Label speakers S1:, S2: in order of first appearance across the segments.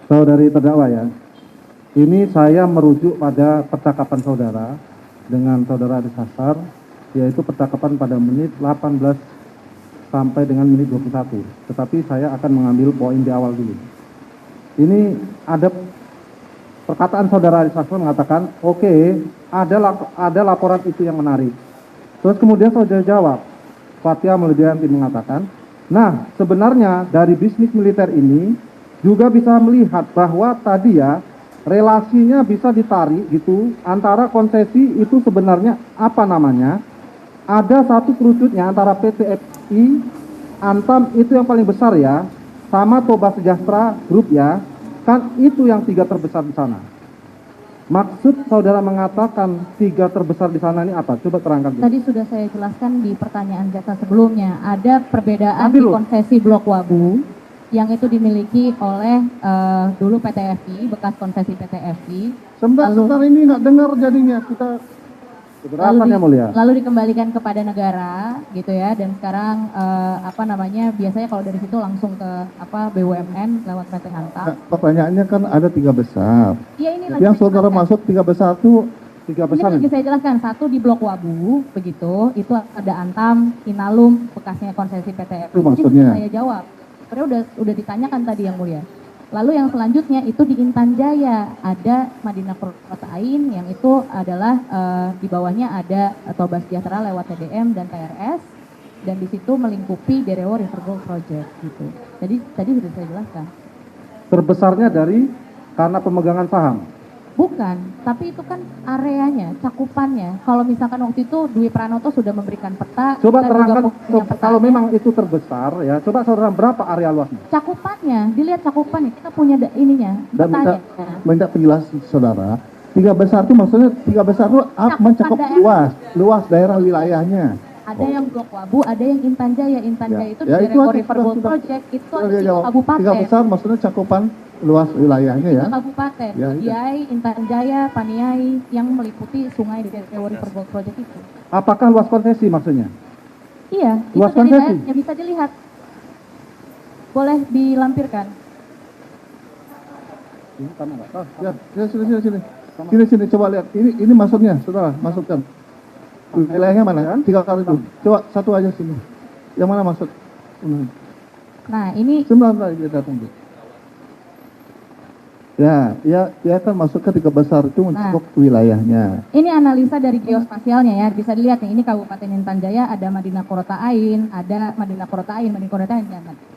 S1: Saudari terdakwa ya, ini saya merujuk pada percakapan saudara dengan saudara Adi Sasar, yaitu percakapan pada menit 18 sampai dengan menit 21. Tetapi saya akan mengambil poin di awal dulu. Ini ada perkataan saudara Adi Sasar mengatakan, oke, ada laporan itu yang menarik. Terus kemudian saudara jawab, Fathia Maulidiyanti mengatakan, nah sebenarnya dari bisnis militer ini juga bisa melihat bahwa tadi ya relasinya bisa ditarik gitu antara konsesi itu sebenarnya apa namanya, ada satu kerucutnya antara PT FI, Antam itu yang paling besar ya, sama Toba Sejahtera Group ya, kan itu yang 3 terbesar di sana. Maksud saudara mengatakan 3 terbesar di sana ini apa? Coba terangkan.
S2: Tadi sudah saya jelaskan di pertanyaan jasa sebelumnya, ada perbedaan di konsesi Blok Wabu yang itu dimiliki oleh dulu PT FI, bekas konsesi PT FI.
S1: Sebentar ini nggak dengar jadinya kita.
S2: Lalu dikembalikan kepada negara gitu ya, dan sekarang biasanya kalau dari situ langsung ke BUMN lewat PT Antam.
S3: Pertanyaannya kan ada 3 besar.
S2: Iya, ini
S3: yang saudara masuk 3 besar tuh
S1: 3 besar.
S2: Ini lagi saya jelaskan, satu di Blok Wabu begitu, itu ada Antam, Inalum, bekasnya konsesi PT FI.
S3: Itu maksudnya.
S2: Saya jawab. Sebenarnya udah ditanyakan tadi yang mulia. Lalu yang selanjutnya itu di Intan Jaya ada Madinah Protain yang itu adalah di bawahnya ada Toba Sejahtera lewat TDM dan TRS, dan di situ melingkupi Derewo River Gold Project gitu. Jadi tadi sudah saya jelaskan.
S1: Terbesarnya dari karena pemegangan saham.
S2: Bukan, tapi itu kan areanya, cakupannya. Kalau misalkan waktu itu Dwi Pranoto sudah memberikan peta.
S1: Coba terangkan, kalau memang itu terbesar ya, coba saudara berapa area luasnya?
S2: Cakupannya, dilihat cakupannya, kita punya petanya.
S3: Minta penjelasan saudara, 3 besar itu maksudnya 3 besar itu mencakup luas daerah wilayahnya.
S2: Ada yang Blok Wabu, ada yang Intan Jaya. Intan Jaya itu di Derewo River Gold Project, itu ada 3 kabupaten.
S3: 3 besar maksudnya cakupan luas wilayahnya ya.
S2: 3 kabupaten, Diai, Intan Jaya, Paniai, yang meliputi sungai di Derewo River Gold Project itu.
S1: Apakah luas konsesi maksudnya?
S2: Iya,
S1: luas
S2: itu
S1: konsesi
S2: yang bisa dilihat. Boleh dilampirkan.
S3: Sini coba lihat. Ini maksudnya, saudara, masukkan. Wilayahnya mana kan? 3 kali itu. Coba satu aja sini. Yang mana maksud?
S2: Nah, ini
S3: 9 kali kita tunggu. Ya kan masuk ke 3 besar itu untuk wilayahnya.
S2: Ini analisa dari geospasialnya ya, bisa dilihat nih, ini Kabupaten Intan Jaya, ada Madinah Korotain,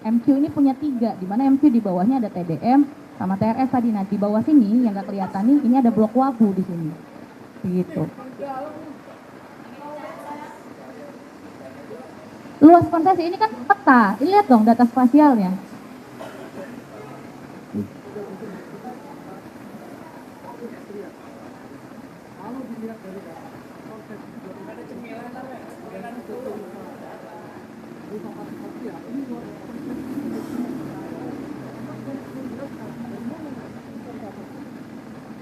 S2: MQ ini punya 3, di mana MQ di bawahnya ada TDM sama TRS tadi. Nah, di bawah sini yang nggak kelihatan nih, ini ada Blok Wabu di sini. Begitu. Luas konsesi ini kan peta, ini lihat dong data spasialnya.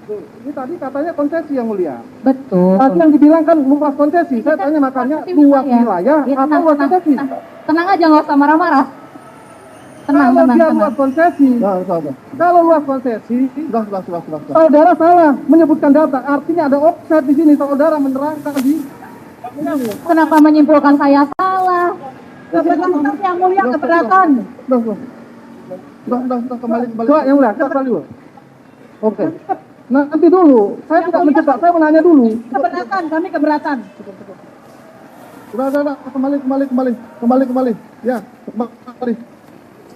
S1: Ini tadi katanya konsesi yang mulia.
S2: Betul.
S1: Tadi yang dibilang kan luas konsesi. Saya tanya makanya luas wilayah atau luas konsesi.
S2: Tenang aja, nggak usah marah-marah.
S1: Kalau dia luas konsesi, kalau luas konsesi, saudara salah menyebutkan data. Artinya ada offset di sini. Saudara menerangkan di.
S2: Kenapa menyimpulkan saya salah? Keberatan yang mulia, keberatan.
S1: Kembali. Coba yang mulia, kita kembali dulu. Oke. Nanti dulu, saya tidak menjebak, saya menanya dulu.
S2: Keberatan, kami keberatan.
S3: Sudah, kembali. Ya, kembali.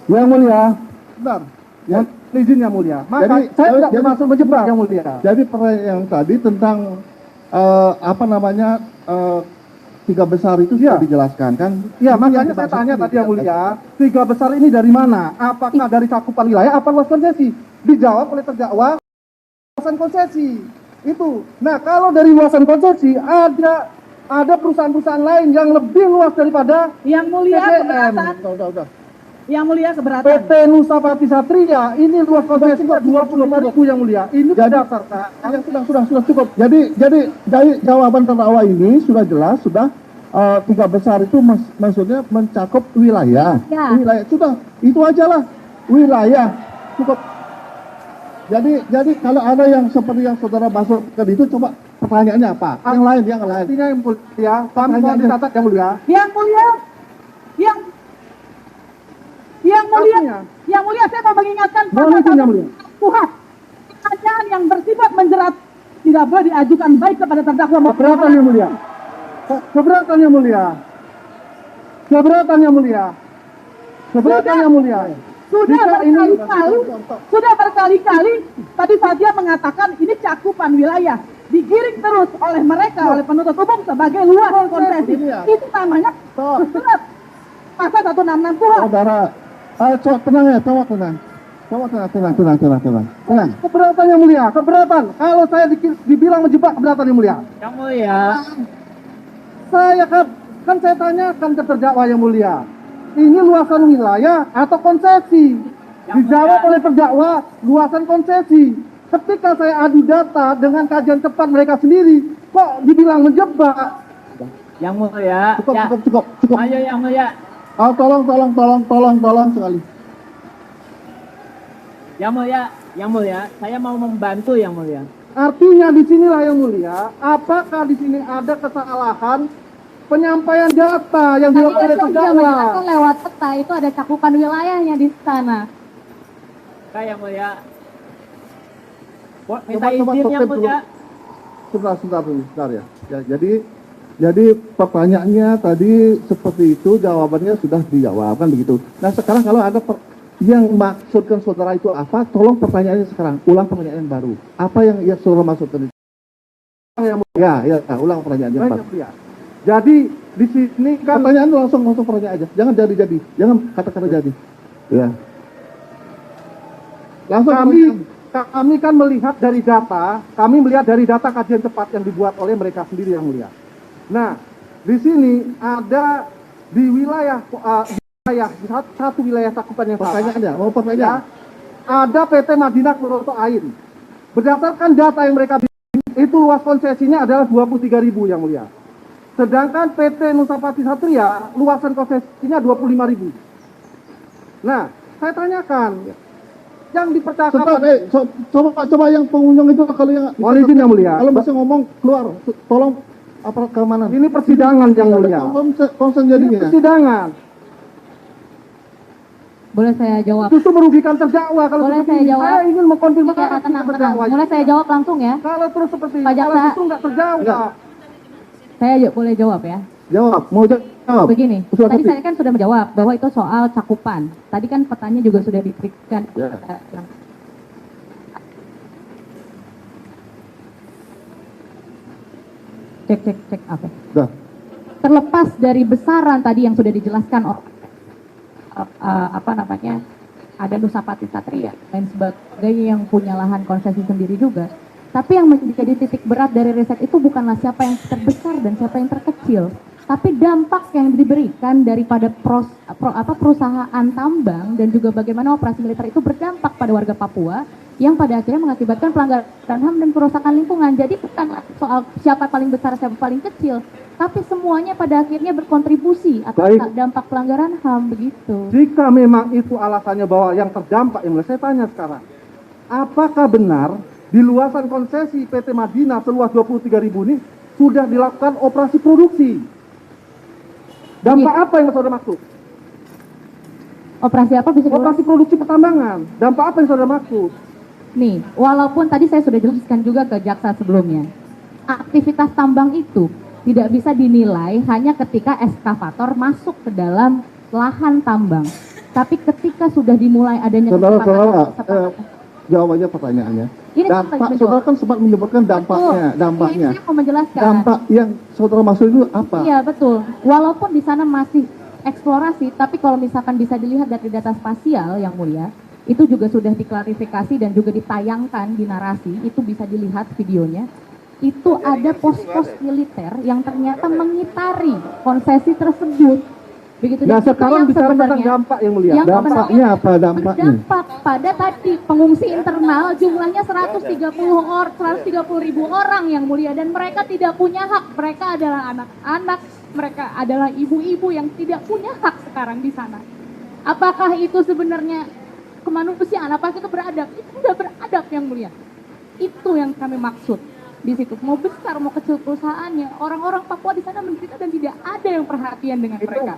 S1: Yang mulia,
S3: bentar.
S1: Ya, izin yang mulia. Maka saya tidak bermaksud menjebak yang mulia.
S3: Jadi pertanyaan yang tadi tentang 3 besar itu sudah dijelaskan kan?
S1: Ya, makanya saya tanya tadi yang mulia, 3 besar ini dari mana? Apakah dari cakupan wilayah apa luas konsesi? Dijawab oleh terdakwa luasan konsesi. Itu. Nah, kalau dari luasan konsesi ada perusahaan-perusahaan lain yang lebih luas daripada
S2: yang mulia
S1: TDM.
S3: Udah.
S2: Yang mulia keberatan.
S1: PT Nusa Pati Satria ini luas konsesi 25.000 yang mulia. Ini dasar Kak.
S3: Sudah cukup. Jadi dari jawaban terdakwa ini sudah jelas, sudah 3 besar itu maksudnya mencakup wilayah.
S2: Ya.
S3: Wilayah sudah itu aja lah. Wilayah cukup. Jadi kalau ada yang seperti yang saudara masukkan itu, coba pertanyaannya apa? Yang lain.
S4: Artinya yang mulia, kami mau dicatat yang mulia.
S5: Yang mulia, yang mulia, saya mau mengingatkan
S4: Mohon izin yang mulia.
S5: Tuhan, pertanyaan yang bersifat menjerat tidak boleh diajukan baik kepada terdakwa maupun
S4: Keberatan yang mulia. Keberatan yang mulia. Keberatan yang mulia. Keberatan yang mulia.
S5: Sudah berkali-kali tadi Fathia mengatakan ini cakupan wilayah digiring terus oleh mereka, oleh penuntut umum sebagai luas konsesi. Itu namanya surat pasal 166 KUHP.
S3: Saudara, coba tenang ya, coba tenang. Tenang.
S4: Keberatan yang mulia. Keberatan. Kalau saya dibilang menjebak, keberatan yang mulia.
S6: Yang mulia.
S4: Saya kan saya tanyakan ke terdakwa yang mulia. Ini luasan wilayah atau konsesi? Dijawab oleh terdakwa luasan konsesi. Ketika saya adu data dengan kajian cepat mereka sendiri, kok dibilang menjebak?
S6: Yang mulia.
S3: Cukup.
S6: Ayo yang mulia.
S3: Oh, tolong sekali.
S6: Yang mulia, saya mau membantu yang mulia.
S4: Artinya di sinilah yang mulia, apakah di sini ada kesalahan penyampaian data yang dilakukan oleh terdakwa?
S2: Menjelaskan lewat peta itu ada cakupan wilayahnya di sana.
S6: Yang mulia. Minta izin yang mulia.
S3: Sebentar ya. Jadi pertanyaannya tadi seperti itu, jawabannya sudah dijawab kan begitu. Nah sekarang kalau ada yang maksudkan saudara itu apa, tolong pertanyaannya sekarang, ulang pertanyaan yang baru. Apa yang saudara maksudkan itu? Ya, ulang pertanyaan yang baru.
S4: Jadi di sini kan
S3: Pertanyaan langsung pertanyaan aja, jangan jadi, jangan kata-kata jadi. Ya. Langsung
S4: kami kan melihat dari data kajian cepat yang dibuat oleh mereka sendiri yang mulia. Nah, di sini ada di wilayah satu wilayah cakupan yang sama.
S3: pertanyaannya, mau pertanyaan.
S4: Ada PT Madinah Kuroto Ain. Berdasarkan data yang mereka bikin, itu luas konsesinya adalah 23.000 yang mulia. Sedangkan PT Nusapati Satria, luasan konsesinya 25.000. Nah, saya tanyakan, yang dipercakapan...
S3: Coba yang pengunjung itu kalau yang...
S4: Mohon izin yang mulia.
S3: Kalau bisa ngomong, keluar. Tolong, apa keamanan.
S4: Ini persidangan yang mulia.
S3: Konsen
S4: Ini
S3: jadinya.
S4: persidangan.
S2: Boleh saya jawab?
S4: Itu merugikan terdakwa. Kalau
S2: Boleh
S4: seperti
S2: saya
S4: ini.
S2: jawab?
S4: Saya ingin mengkonfirmasi
S2: Ya, tenang.
S4: terdakwa.
S2: Boleh saya jawab langsung ya?
S4: Kalau terus seperti ini,
S2: Pak
S4: kalau
S2: Jaksa.
S4: itu nggak terjawab.
S2: Saya boleh jawab ya?
S3: Jawab, mau jawab.
S2: Begini,
S3: Usul
S2: tadi
S3: kopi.
S2: saya kan sudah menjawab bahwa itu soal cakupan. Tadi kan petanya juga sudah diberikan.
S3: Ya.
S2: Cek, oke.
S3: Dah.
S2: Terlepas dari besaran tadi yang sudah dijelaskan ada Nusapati Satria dan sebagainya yang punya lahan konsesi sendiri juga. Tapi yang menjadi titik berat dari riset itu bukanlah siapa yang terbesar dan siapa yang terkecil, tapi dampak yang diberikan daripada perusahaan tambang dan juga bagaimana operasi militer itu berdampak pada warga Papua yang pada akhirnya mengakibatkan pelanggaran HAM dan kerusakan lingkungan. Jadi bukan soal siapa paling besar, siapa paling kecil, tapi semuanya pada akhirnya berkontribusi atas dampak pelanggaran HAM begitu.
S4: Jika memang itu alasannya bahwa yang terdampak, yang saya tanya sekarang, apakah benar di luasan konsesi PT Madinah seluas 23.000 ini sudah dilakukan operasi produksi? Dampak apa yang saudara maksud?
S2: Operasi apa bisa
S4: Operasi produksi pertambangan. Dampak apa yang saudara maksud?
S2: Nih, walaupun tadi saya sudah jelaskan juga ke jaksa sebelumnya, aktivitas tambang itu tidak bisa dinilai hanya ketika ekskavator masuk ke dalam lahan tambang. Tapi ketika sudah dimulai adanya
S3: Jawabannya pertanyaannya.
S2: Ini
S3: Dampak, saudara kan sempat menyebutkan dampaknya.
S2: Ini saya mau menjelaskan.
S3: Dampak yang saudara maksud itu apa?
S2: Iya betul. Walaupun di sana masih eksplorasi, tapi kalau misalkan bisa dilihat dari data spasial yang mulia, itu juga sudah diklarifikasi dan juga ditayangkan di narasi, itu bisa dilihat videonya. Itu ada pos-pos militer yang ternyata mengitari konsesi tersebut. Begitu.
S4: Nah sekarang bicara tentang dampak yang mulia.
S2: Yang
S3: Dampaknya apa dampaknya?
S2: berdampak pada tadi pengungsi internal jumlahnya 130.000 orang yang mulia, dan mereka tidak punya hak. Mereka adalah anak-anak, mereka adalah ibu-ibu yang tidak punya hak sekarang di sana. Apakah itu sebenarnya kemanusiaan, apakah itu beradab? Itu sudah beradab yang mulia. Itu yang kami maksud di situ. Mau besar mau kecil perusahaannya, orang-orang Papua di sana menderita dan tidak ada yang perhatian dengan mereka.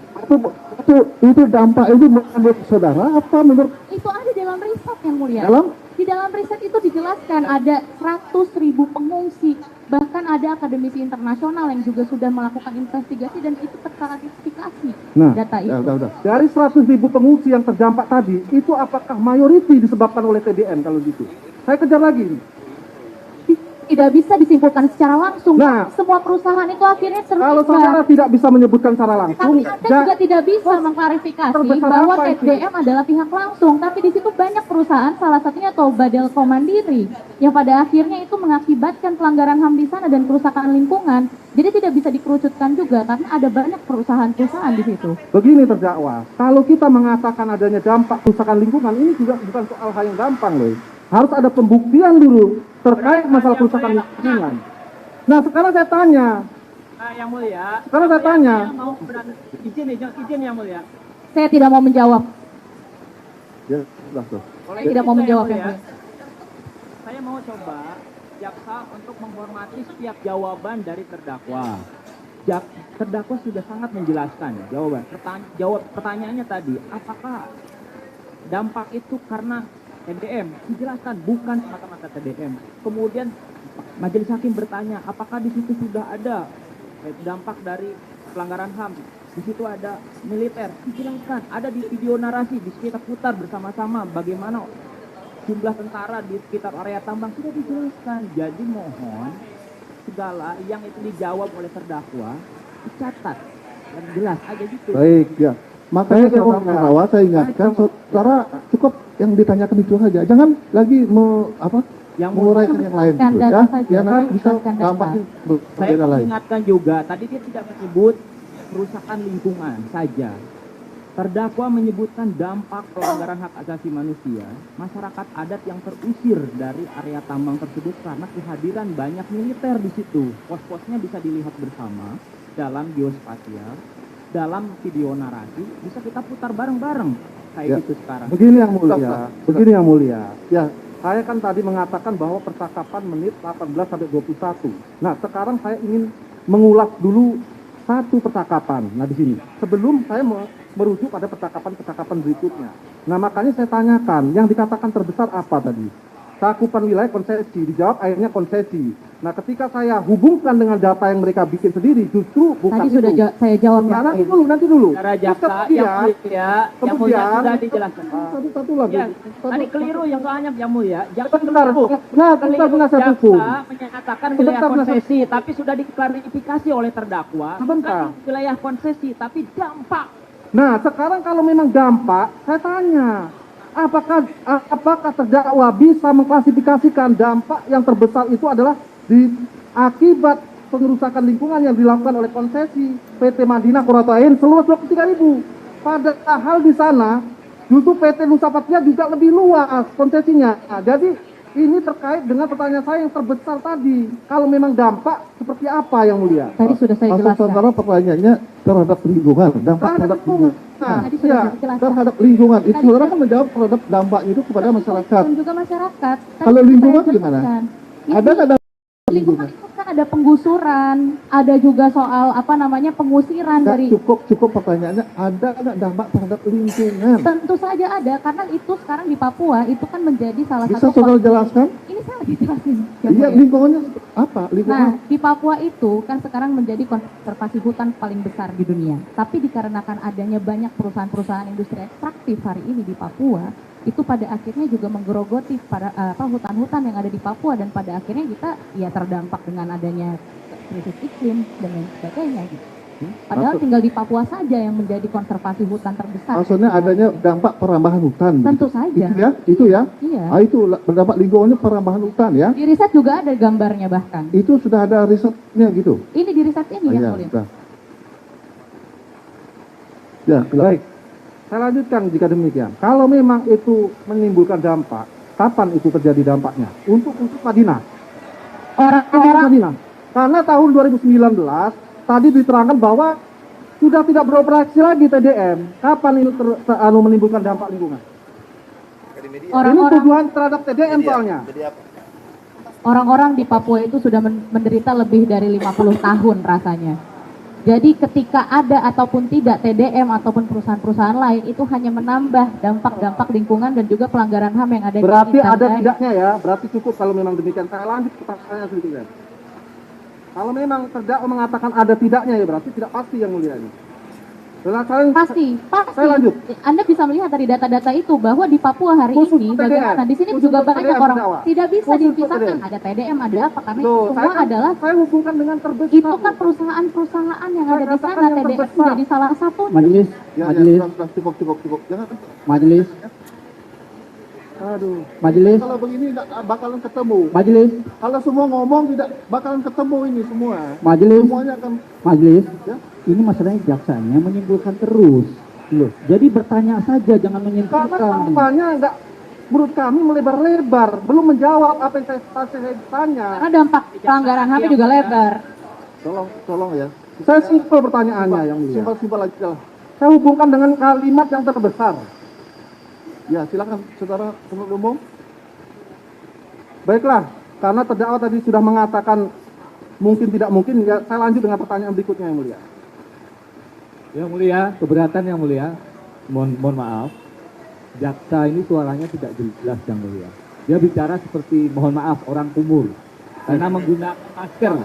S3: Itu dampak itu menurut saudara apa menurut
S2: Itu ada dalam riset yang mulia.
S3: dalam?
S2: Di dalam riset itu dijelaskan ada 100.000 pengungsi, bahkan ada akademisi internasional yang juga sudah melakukan investigasi dan itu terklarifikasi data itu.
S3: Udah.
S4: Dari 100.000 pengungsi yang terdampak tadi, itu apakah mayoriti disebabkan oleh TDM kalau gitu? Saya kejar lagi.
S2: Tidak bisa disimpulkan secara langsung.
S4: Nah,
S2: semua perusahaan itu akhirnya
S4: Kalau
S2: terlibat.
S4: saudara tidak bisa menyebutkan secara langsung,
S2: Tapi Anda juga tidak bisa mengklarifikasi
S4: terbesar
S2: bahwa
S4: apa itu?
S2: TDM adalah pihak langsung. Tapi di situ banyak perusahaan, salah satunya Tobadelco Mandiri, yang pada akhirnya itu mengakibatkan pelanggaran HAM di sana dan kerusakan lingkungan. Jadi tidak bisa dikerucutkan juga karena ada banyak perusahaan-perusahaan di situ.
S4: begini terdakwa, kalau kita mengatakan adanya dampak kerusakan lingkungan, ini juga bukan soal hal yang gampang loh. Harus ada pembuktian dulu terkait masalah kerusakan lingkungan. Nah, sekarang saya tanya,
S6: Yang mulia.
S4: Sekarang saya tanya.
S6: Saya mau izin yang mulia.
S2: Saya tidak mau menjawab.
S3: Ya, sudah tuh.
S6: Oleh
S2: Saya tidak
S6: itu,
S2: mau menjawab yang
S6: mulia,
S2: mulia.
S6: saya mau coba jaksa untuk menghormati setiap jawaban dari terdakwa. Terdakwa sudah sangat menjelaskan jawaban. Pertanyaannya tadi, apakah dampak itu karena TDM? Dijelaskan bukan semata-mata TDM. Kemudian majelis hakim bertanya, apakah di situ sudah ada dampak dari pelanggaran HAM? Di situ ada militer. Dijelaskan, ada di video narasi, di kita putar bersama-sama bagaimana jumlah tentara di sekitar area tambang sudah dijelaskan. Jadi mohon segala yang itu dijawab oleh terdakwa dicatat dan jelas aja gitu.
S3: Baik, ya. Makanya saya ingatkan saudara cukup yang ditanyakan itu saja. Jangan lagi
S6: Yang
S3: menguraikan yang lain
S2: Kan
S3: dulu,
S2: data
S3: ya.
S2: saja.
S3: Ya nanti bisa
S2: Kan data.
S3: dampaknya
S6: Saya
S3: berbeda lain.
S6: ingatkan juga, tadi dia tidak menyebut kerusakan lingkungan saja. Terdakwa menyebutkan dampak pelanggaran hak asasi manusia, masyarakat adat yang terusir dari area tambang tersebut karena kehadiran banyak militer di situ. Pos-posnya bisa dilihat bersama dalam geospasial, dalam video narasi, bisa kita putar bareng-bareng kayak
S3: Ya.
S6: gitu sekarang.
S4: begini yang mulia, begini yang mulia.
S3: Ya,
S4: Saya kan tadi mengatakan bahwa percakapan menit 18 sampai 21. Nah, sekarang saya ingin mengulas dulu satu percakapan. Nah, di sini. Sebelum saya merujuk pada percakapan-percakapan berikutnya. Nah, makanya saya tanyakan, yang dikatakan terbesar apa tadi? Cakupan wilayah konsesi, dijawab akhirnya konsesi. Nah, ketika saya hubungkan dengan data yang mereka bikin sendiri, justru bukan
S2: Tadi sudah
S4: itu.
S2: saya jawab
S4: Nah,
S2: yang
S4: nanti dulu.
S6: Secara jaksa
S4: Terus
S6: yang mulia sudah dijelaskan.
S3: satu lagi.
S6: Ya, tadi keliru yang soalnya yang mulia. Jaksa
S4: Sebentar,
S6: keliru.
S4: sebentar saya hukum.
S6: Jaksa menyatakan wilayah
S4: Sebentar,
S6: konsesi, tapi sudah diklarifikasi oleh terdakwa.
S4: Sebentar.
S6: Bukan wilayah konsesi, tapi dampak.
S4: Nah, sekarang kalau memang dampak, saya tanya, apakah terdakwa bisa mengklasifikasikan dampak yang terbesar itu adalah akibat pengerusakan lingkungan yang dilakukan oleh konsesi PT Madinah Kurato Ain seluas 23.000. Padahal di sana justru PT Nusa Patria juga lebih luas konsesinya. Nah, jadi ini terkait dengan pertanyaan saya yang terbesar tadi. Kalau memang dampak seperti apa yang mulia?
S2: Tadi sudah saya
S3: Maksud
S2: jelaskan.
S3: saudara pertanyaannya terhadap lingkungan, dampak terhadap lingkungan.
S2: Tadi sudah
S3: Ya,
S2: dijelaskan.
S3: terhadap lingkungan. Itu
S2: Tadi
S3: saudara kan menjawab terhadap dampaknya itu kepada masyarakat.
S2: Dan juga masyarakat. Tadi
S3: Kalau
S2: sudah
S3: lingkungan
S2: saya
S3: gimana?
S2: jelaskan.
S3: Ada nggak dampak
S2: Lingkungan
S3: lingkungan?
S2: itu kan ada penggusuran, ada juga soal pengusiran
S3: Nggak,
S2: dari.
S3: cukup pertanyaannya, ada nggak dampak terhadap lingkungan?
S2: Tentu saja ada, karena itu sekarang di Papua itu kan menjadi salah
S3: Bisa
S2: satu.
S3: saudara jelaskan?
S2: Ini saya lagi jelasin.
S3: Iya, lingkungannya apa?
S2: Nah,
S3: Lingkungan.
S2: di Papua itu kan sekarang menjadi konservasi hutan paling besar di dunia. Tapi dikarenakan adanya banyak perusahaan-perusahaan industri ekstraktif hari ini di Papua, itu pada akhirnya juga menggerogoti pada hutan-hutan yang ada di Papua, dan pada akhirnya kita ya terdampak dengan adanya krisis iklim dan lain sebagainya gitu. Padahal
S3: Maksud-
S2: tinggal di Papua saja yang menjadi konservasi hutan terbesar.
S3: Maksudnya adanya dampak perambahan hutan.
S2: Tentu
S3: begitu?
S2: saja.
S3: Itu ya?
S2: Iya.
S3: Itu berdampak lingkungannya perambahan hutan ya?
S2: Di riset juga ada gambarnya bahkan.
S3: Itu sudah ada risetnya gitu?
S2: Ini di riset ini yang
S3: Iya,
S2: mulia.
S3: sudah. Ya,
S4: Baik, saya lanjutkan jika demikian. Kalau memang itu menimbulkan dampak, kapan itu terjadi dampaknya? Untuk Madinah.
S2: Orang-orang
S4: Madinah. Karena tahun 2019 tadi diterangkan bahwa sudah tidak beroperasi lagi TDM. Kapan itu menimbulkan dampak lingkungan? Ini
S2: orang-orang
S4: tuduhan terhadap TDM soalnya.
S2: orang-orang di Papua itu sudah menderita lebih dari 50 tahun rasanya. Jadi ketika ada ataupun tidak TDM ataupun perusahaan-perusahaan lain itu hanya menambah dampak-dampak lingkungan dan juga pelanggaran HAM yang ada
S4: Berarti
S2: di
S4: ada
S2: Intan.
S4: tidaknya ya, berarti cukup kalau memang demikian. Saya lanjut ke pertanyaan sedikit ya. Kalau memang terdakwa mengatakan ada tidaknya ya berarti tidak pasti yang mulia ini.
S2: Pasti.
S4: Saya lanjut.
S2: Anda bisa melihat dari data-data itu bahwa di Papua hari
S4: Khusus
S2: ini
S4: TDM.
S2: bagaimana di sini
S4: Khusus
S2: juga
S4: TDM
S2: banyak orang
S4: terdakwa.
S2: tidak bisa
S4: Khusus
S2: dipisahkan
S4: TDM.
S2: ada TDM ada apa karena
S4: Loh,
S2: itu semua adalah
S4: saya hubungkan dengan terbesar.
S2: itu kan perusahaan-perusahaan yang
S4: Saya
S2: ada di
S4: katakan
S2: sana
S4: yang
S2: TDM
S4: terbesar.
S2: menjadi salah satu.
S1: Majelis,
S3: Ya,
S1: majelis,
S3: sudah, cukup. Jangan.
S1: majelis,
S3: Aduh.
S1: majelis,
S3: Kalau begini nggak bakalan ketemu.
S1: majelis,
S3: Kalau semua ngomong tidak bakalan ketemu ini semua.
S1: majelis,
S3: Semuanya akan
S1: majelis.
S3: ya.
S1: Ini masalahnya jaksanya menyimpulkan terus. Loh, jadi bertanya saja, jangan
S4: Karena
S1: menyimpulkan.
S4: tampaknya enggak, menurut kami melebar-lebar, belum menjawab apa yang saya tanya.
S2: Karena dampak pelanggaran HAM juga lebar.
S3: Tolong ya.
S4: Saya simpel pertanyaannya yang mulia.
S3: Simpel aja lah.
S4: Saya hubungkan dengan kalimat yang terbesar.
S3: Ya, silakan saudara penuntut umum.
S4: Baiklah, karena terdakwa tadi sudah mengatakan mungkin tidak mungkin, ya saya lanjut dengan pertanyaan berikutnya yang mulia.
S7: Yang mulia, keberatan yang mulia, mohon maaf, jaksa ini suaranya tidak jelas yang mulia. Dia bicara seperti mohon maaf orang kumur karena menggunakan masker.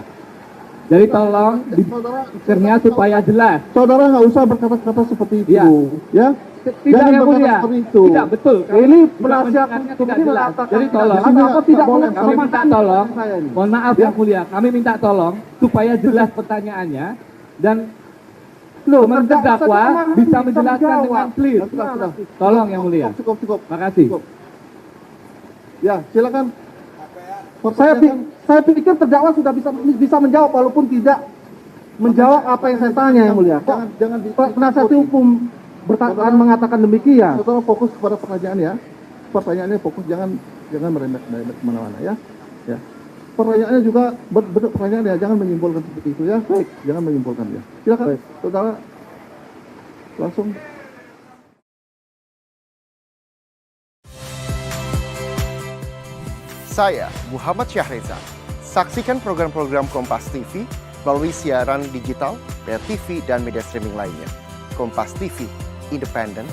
S7: Jadi tolong di maskernya supaya jelas.
S3: Saudara nggak usah berkata-kata seperti itu.
S7: Iya.
S3: Ya.
S7: Tidak
S3: Jangan
S7: yang
S3: berkata
S7: mulia.
S3: seperti itu.
S7: Tidak betul.
S4: Ini
S7: Juga
S4: penasihat
S7: mendengarnya
S4: hukum
S7: tidak
S4: ini
S7: jelas.
S4: mengatakan
S7: Jadi tolong.
S4: tidak jelas atau tidak boleh
S7: Kami minta tolong.
S4: saya ini.
S7: Mohon maaf yang mulia. Kami minta tolong supaya jelas pertanyaannya dan
S4: Loh,
S7: terdakwa bisa menjelaskan dengan clear.
S3: Sudah.
S7: Tolong yang mulia.
S3: Cukup.
S7: Makasih.
S3: Cukup. Ya, silakan.
S4: Saya pikir terdakwa sudah bisa menjawab walaupun tidak menjawab apa yang saya tanya yang mulia. Kok
S3: Jangan
S4: penasihat hukum mengatakan demikian?
S3: Saudara fokus kepada pertanyaan ya. Pertanyaannya fokus, jangan merembet kemana-mana ya. Ya. Pertanyaannya juga bentuk pertanyaan ya, jangan menyimpulkan seperti itu ya. Baik, jangan menyimpulkan ya. Silakan, saudara. Langsung.
S8: Saya Muhammad Syahreza. Saksikan program-program Kompas TV melalui siaran digital, pay TV, dan media streaming lainnya. Kompas TV, independen,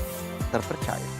S8: terpercaya.